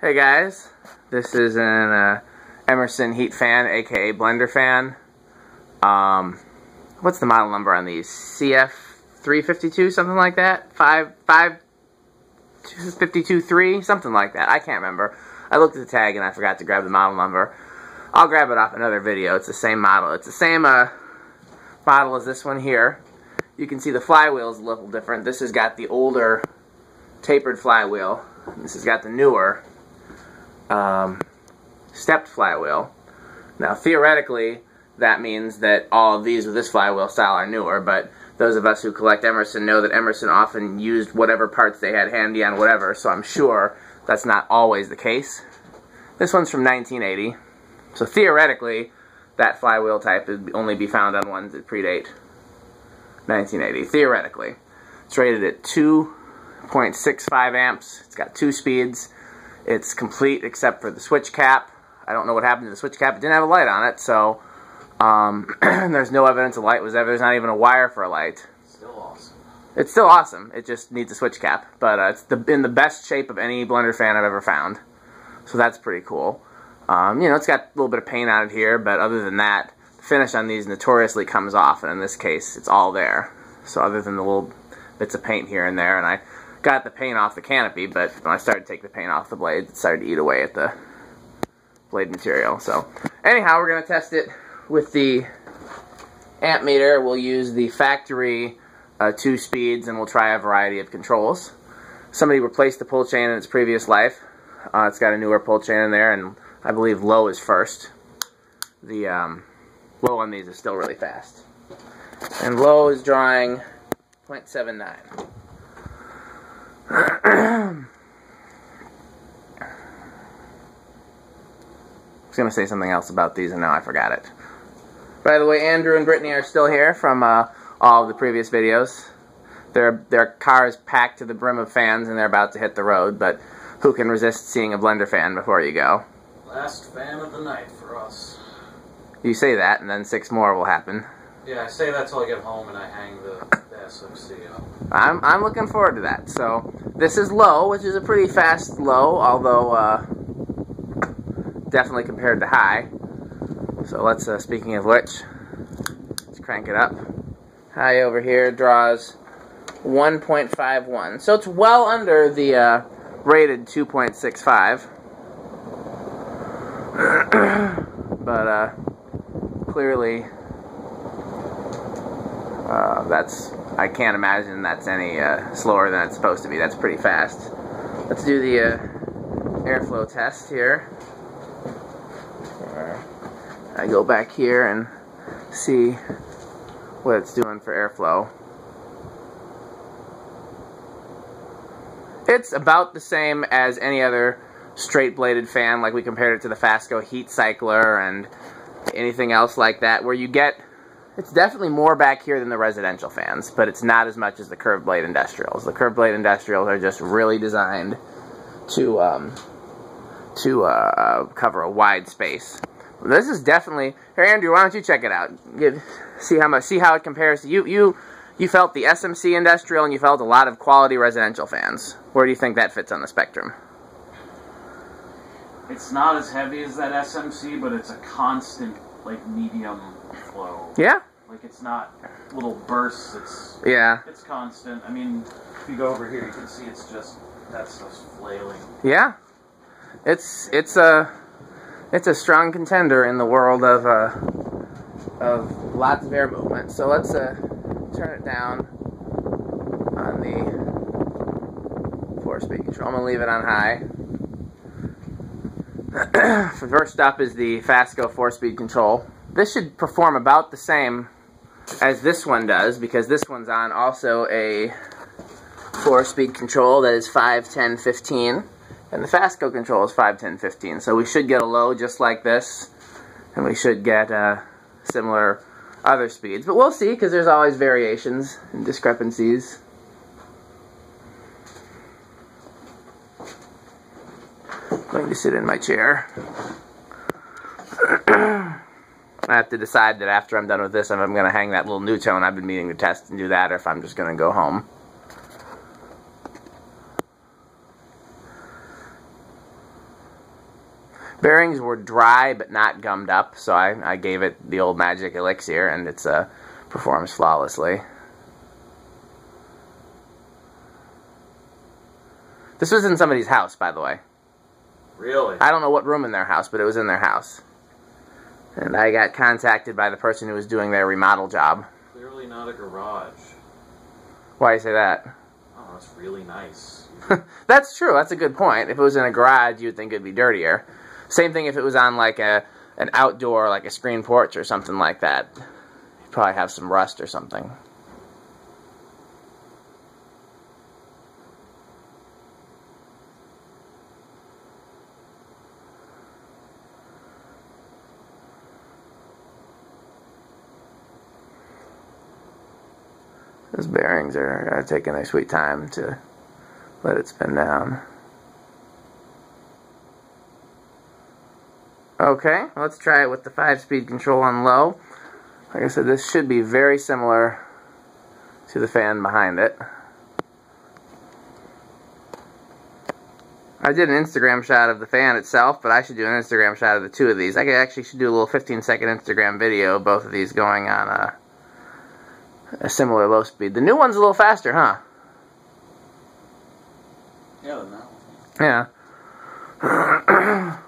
Hey guys, this is an Emerson heat fan, aka Blenderfan. What's the model number on these? HF-523, something like that? 523, something like that. I can't remember. I looked at the tag and I forgot to grab the model number. I'll grab it off another video. It's the same model. It's the same model as this one here. You can see the flywheel is a little different. This has got the older tapered flywheel. This has got the newer stepped flywheel. Now theoretically that means that all of these with this flywheel style are newer, but those of us who collect Emerson know that Emerson often used whatever parts they had handy on whatever, so I'm sure that's not always the case. This one's from 1980, so theoretically that flywheel type would only be found on ones that predate 1980, theoretically. It's rated at 2.65 amps, it's got 2 speeds. It's complete except for the switch cap. I don't know what happened to the switch cap. It didn't have a light on it, so there's no evidence a light was there. There's not even a wire for a light. Still awesome. It's still awesome. It just needs a switch cap. But it's in the best shape of any Blenderfan I've ever found. So that's pretty cool. You know, it's got a little bit of paint on it here, but other than that, the finish on these notoriously comes off, and in this case, it's all there. So other than the little bits of paint here and there, and I got the paint off the canopy, but when I started to take the paint off the blade, it started to eat away at the blade material. So anyhow, we're going to test it with the amp meter. We'll use the factory 2 speeds, and we'll try a variety of controls. Somebody replaced the pull chain in its previous life. It's got a newer pull chain in there, and I believe low is first. The low on these is still really fast. And low is drawing 0.79. I was going to say something else about these and now I forgot it. By the way, Andrew and Brittany are still here from all of the previous videos. Their car is packed to the brim of fans and they're about to hit the road, but who can resist seeing a Blenderfan before you go? Last fan of the night for us. You say that and then 6 more will happen. Yeah, I say that till I get home and I hang the SMC up. I'm looking forward to that. So this is low, which is a pretty fast low, although definitely compared to high. So let's, speaking of which, let's crank it up. High over here draws 1.51. So it's well under the rated 2.65. But clearly I can't imagine that's any slower than it's supposed to be. That's pretty fast. Let's do the airflow test here. I go back here and see what it's doing for airflow. It's about the same as any other straight bladed fan, like we compared it to the Fasco heat cycler and anything else like that, where you get, it's definitely more back here than the residential fans, but it's not as much as the curved blade industrials. The curved blade industrials are just really designed to cover a wide space. This is definitely, here Andrew, why don't you check it out? See how it compares to you felt the SMC industrial and you felt a lot of quality residential fans. Where do you think that fits on the spectrum? It's not as heavy as that SMC, but it's a constant, like, medium flow. Yeah? Like, it's not little bursts, it's constant. I mean, if you go over here, you can see it's just, that's just flailing. Yeah. It's a strong contender in the world of lots of air movement. So let's turn it down on the 4-speed control. I'm going to leave it on high. First up is the Fasco 4-speed control. This should perform about the same as this one does, because this one's on also a 4-speed control that is 5, 10, 15. And the Fasco control is 5, 10, 15. So we should get a low just like this, and we should get similar other speeds. But we'll see, because there's always variations and discrepancies. I'm going to sit in my chair. I have to decide that after I'm done with this, if I'm going to hang that little new tone I've been meaning to test and do that, or if I'm just going to go home. Bearings were dry but not gummed up, so I gave it the old magic elixir, and it's performs flawlessly. This was in somebody's house, by the way. Really? I don't know what room in their house, but it was in their house. And I got contacted by the person who was doing their remodel job. Clearly not a garage. Why do you say that? Oh, that's really nice. That's true. That's a good point. If it was in a garage, you'd think it'd be dirtier. Same thing if it was on like an outdoor, like a screen porch or something like that. You'd probably have some rust or something. Those bearings are taking their sweet time to let it spin down. Okay, let's try it with the 5-speed control on low. Like I said, this should be very similar to the fan behind it. I did an Instagram shot of the fan itself, but I should do an Instagram shot of the two of these. I actually should do a little 15-second Instagram video of both of these going on a similar low speed. The new one's a little faster, huh? Yeah, than that one. Yeah.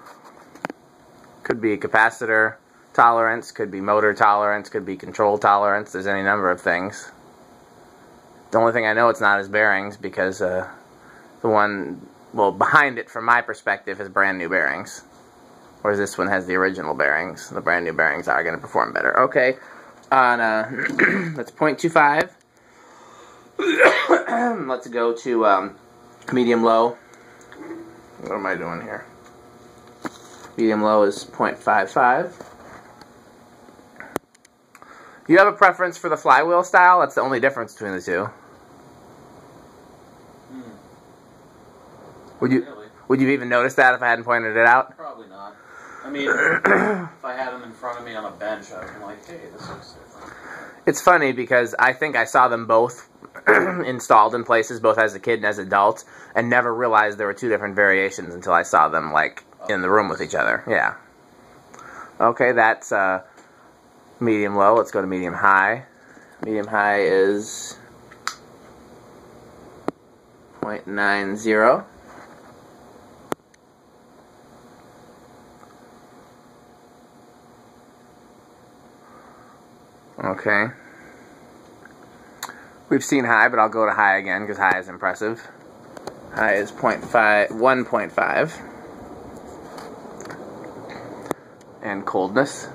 Could be capacitor tolerance, could be motor tolerance, could be control tolerance. There's any number of things. The only thing I know it's not is bearings, because the one, well, behind it from my perspective is brand new bearings. Whereas this one has the original bearings. The brand new bearings are going to perform better. Okay. On that's 0.25. Let's go to medium low. What am I doing here? Medium low is 0.55. You have a preference for the flywheel style? That's the only difference between the two. Would you have even noticed that if I hadn't pointed it out? Probably not. I mean, if I had them in front of me on a bench, I would be like, hey, this looks different. It's funny because I think I saw them both installed in places, both as a kid and as adults, and never realized there were two different variations until I saw them, like, in the room with each other. Yeah. Okay, that's medium low. Let's go to medium high. Medium high is 0.90. Okay. We've seen high, but I'll go to high again because high is impressive. High is 1.5. And coldness.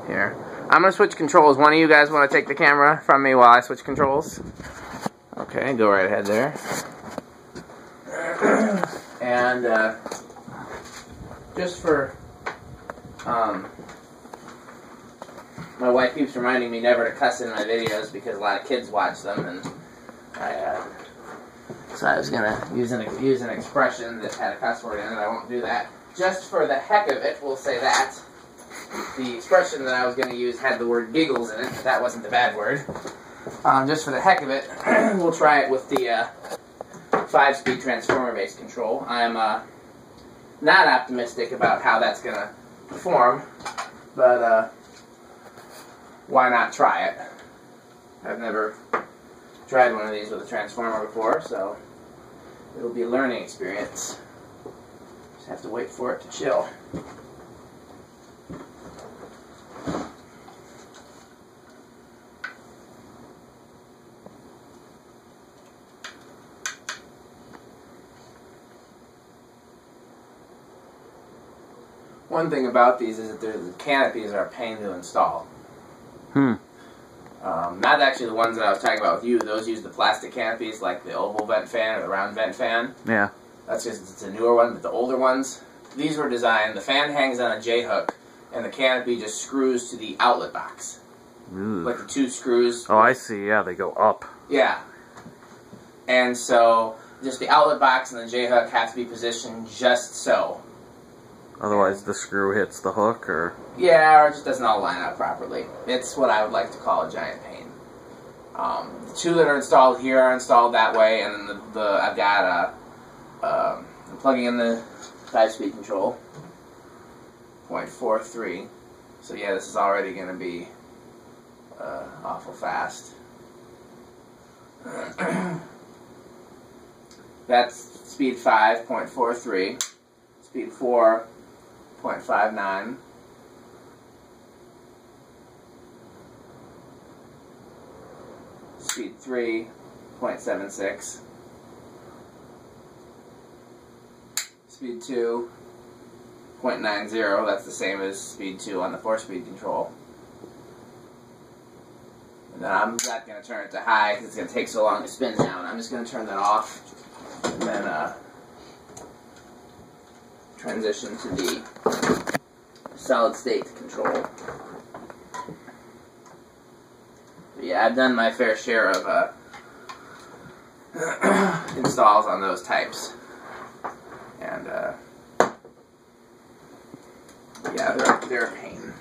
Here. I'm going to switch controls. One of you guys want to take the camera from me while I switch controls? Okay, go right ahead there. And just for my wife keeps reminding me never to cuss in my videos because a lot of kids watch them, and so I was gonna use an expression that had a cuss word in it. I won't do that. Just for the heck of it, we'll say that. The expression that I was gonna use had the word giggles in it, but that wasn't the bad word. Just for the heck of it, we'll try it with the 5-speed transformer-based control. I'm not optimistic about how that's gonna perform, but why not try it? I've never tried one of these with a transformer before, so it'll be a learning experience. Just have to wait for it to chill. One thing about these is that the canopies are a pain to install. Not actually the ones that I was talking about with you. Those use the plastic canopies, like the oval vent fan or the round vent fan. Yeah. That's just, it's a newer one, but the older ones, these were designed, the fan hangs on a J-hook, and the canopy just screws to the outlet box. Ooh. Like the two screws. Oh, I see. Yeah, they go up. Yeah. And so, just the outlet box and the J-hook have to be positioned just so. Otherwise the screw hits the hook, or... Yeah, or it just doesn't all line up properly. It's what I would like to call a giant pain. The two that are installed here are installed that way, and then I've got I'm plugging in the 5-speed control, 0.43. So yeah, this is already going to be awful fast. That's speed 5, 0.43. Speed 4, 0.59. Speed 3, 0.76. Speed 2, 0.90. That's the same as speed 2 on the 4-speed control. And then I'm not going to turn it to high because it's going to take so long to spin down. I'm just going to turn that off and then transition to the solid state control. But yeah, I've done my fair share of installs on those types. And yeah, they're a pain.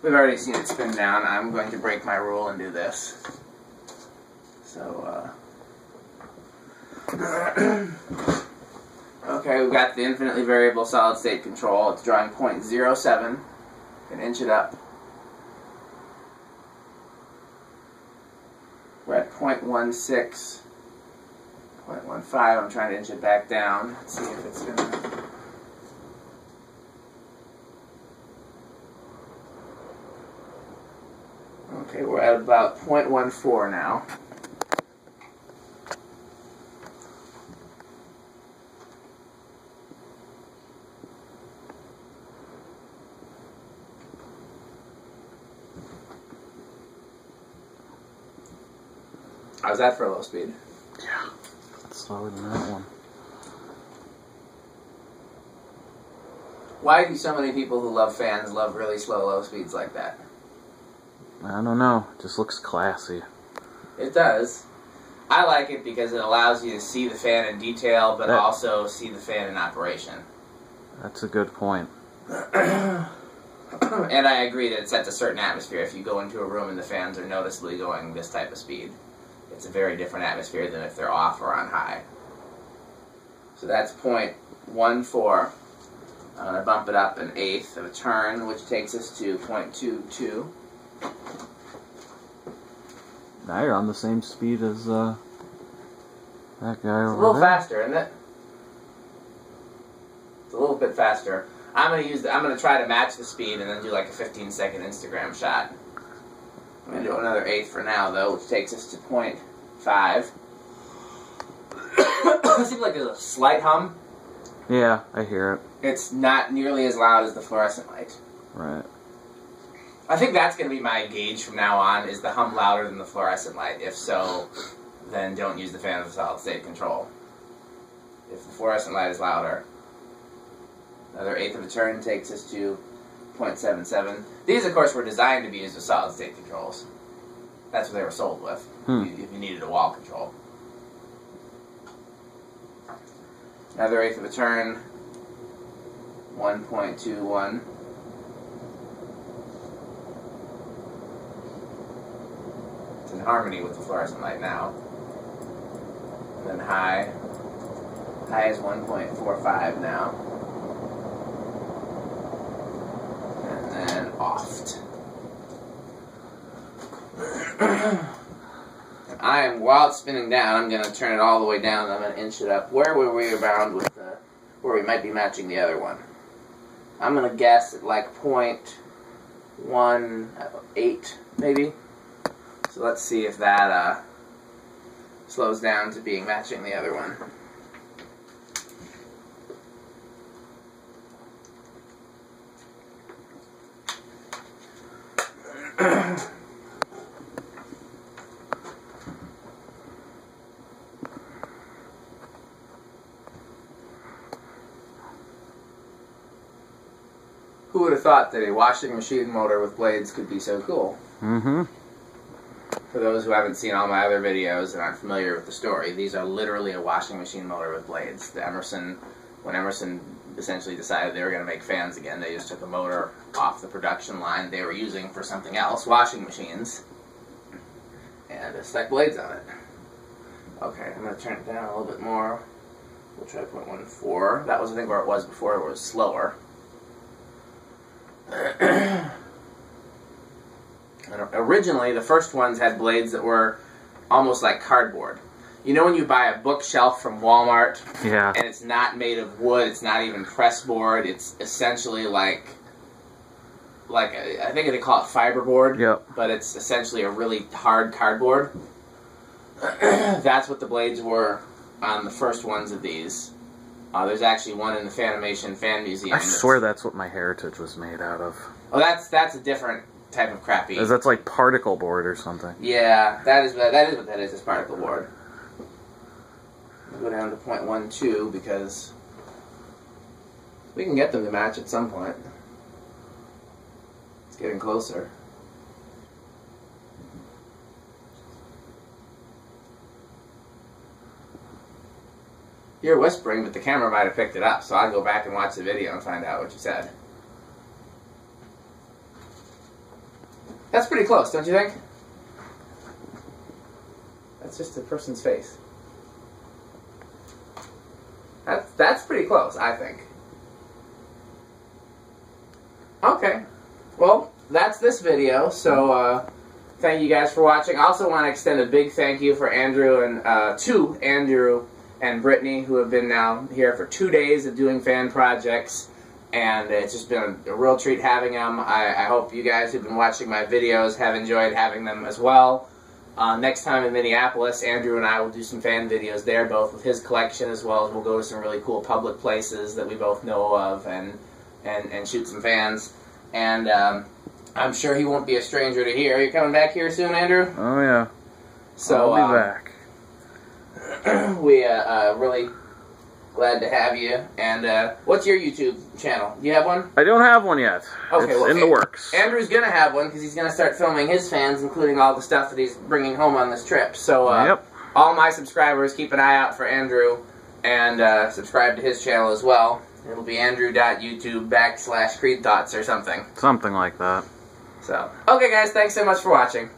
We've already seen it spin down. I'm going to break my rule and do this. So, okay, we've got the infinitely variable solid state control. It's drawing 0.07. Can inch it up. We're at 0.16, 0.15. I'm trying to inch it back down. Let's see if it's going to... Okay, we're at about 0.14 now. How's that for a low speed? Yeah, slower than that one. Why do so many people who love fans love really slow low speeds like that? I don't know. It just looks classy. It does. I like it because it allows you to see the fan in detail, but also see the fan in operation. That's a good point. And I agree that it sets a certain atmosphere. If you go into a room and the fans are noticeably going this type of speed, it's a very different atmosphere than if they're off or on high. So that's 0.14. I'm going to bump it up 1/8 of a turn, which takes us to 0.22. Now you're on the same speed as that guy over there. It's a little faster, isn't it? It's a little bit faster. I'm gonna try to match the speed and then do like a 15-second Instagram shot. I'm gonna do another 1/8 for now though, which takes us to 0.5. It seems like there's a slight hum. Yeah, I hear it. It's not nearly as loud as the fluorescent light. Right. I think that's going to be my gauge from now on, is the hum louder than the fluorescent light. If so, then don't use the fan of the solid state control. If the fluorescent light is louder, another 1/8 of a turn takes us to 0.77. These, of course, were designed to be used with solid state controls. That's what they were sold with, if you needed a wall control. Another 1/8 of a turn, 1.21. In harmony with the fluorescent light now. And then high. High is 1.45 now. And then off. And while it's spinning down, I'm going to turn it all the way down and I'm going to inch it up. Where were we around with where we might be matching the other one? I'm going to guess at like 0.18 maybe. So let's see if that slows down to being matching the other one. Who would have thought that a washing machine motor with blades could be so cool? Mm-hmm. For those who haven't seen all my other videos and aren't familiar with the story, these are literally a washing machine motor with blades. The Emerson, when Emerson essentially decided they were going to make fans again. They just took the motor off the production line they were using for something else, washing machines, and stuck blades on it. Okay, I'm going to turn it down a little bit more. We'll try 0.14. That was, I think, where it was before. It was slower. Originally, the first ones had blades that were almost like cardboard. You know when you buy a bookshelf from Walmart, yeah, and it's not made of wood, it's not even pressboard, it's essentially like I think they call it fiberboard, yep, but it's essentially a really hard cardboard. That's what the blades were on the first ones of these. There's actually one in the Fanimation Fan Museum. I swear that's what my Heritage was made out of. Oh, that's a different type of crappy. That's like particle board or something. Yeah, that is what that is. It's particle board. Go down to 0.12 because we can get them to match at some point. It's getting closer. You're whispering, but the camera might have picked it up, so I'll go back and watch the video and find out what you said. That's pretty close, don't you think? That's just a person's face. That's pretty close, I think. Okay. Well, that's this video, so thank you guys for watching. I also want to extend a big thank you for Andrew and to Andrew and Brittany, who have been now here for 2 days of doing fan projects, and it's just been a real treat having them. I hope you guys who've been watching my videos have enjoyed having them as well. Next time in Minneapolis, Andrew and I will do some fan videos there, both with his collection as well as we'll go to some really cool public places that we both know of and shoot some fans. And I'm sure he won't be a stranger to here. Are you coming back here soon, Andrew? Oh, yeah. So, I'll be back. We really glad to have you. And what's your YouTube channel? Do you have one? I don't have one yet. Okay, it's in the works. Andrew's gonna have one because he's gonna start filming his fans, including all the stuff that he's bringing home on this trip. So yep. All my subscribers, keep an eye out for Andrew and subscribe to his channel as well. It'll be andrew.youtube/CreedThoughts or something. Something like that. So, okay guys, thanks so much for watching.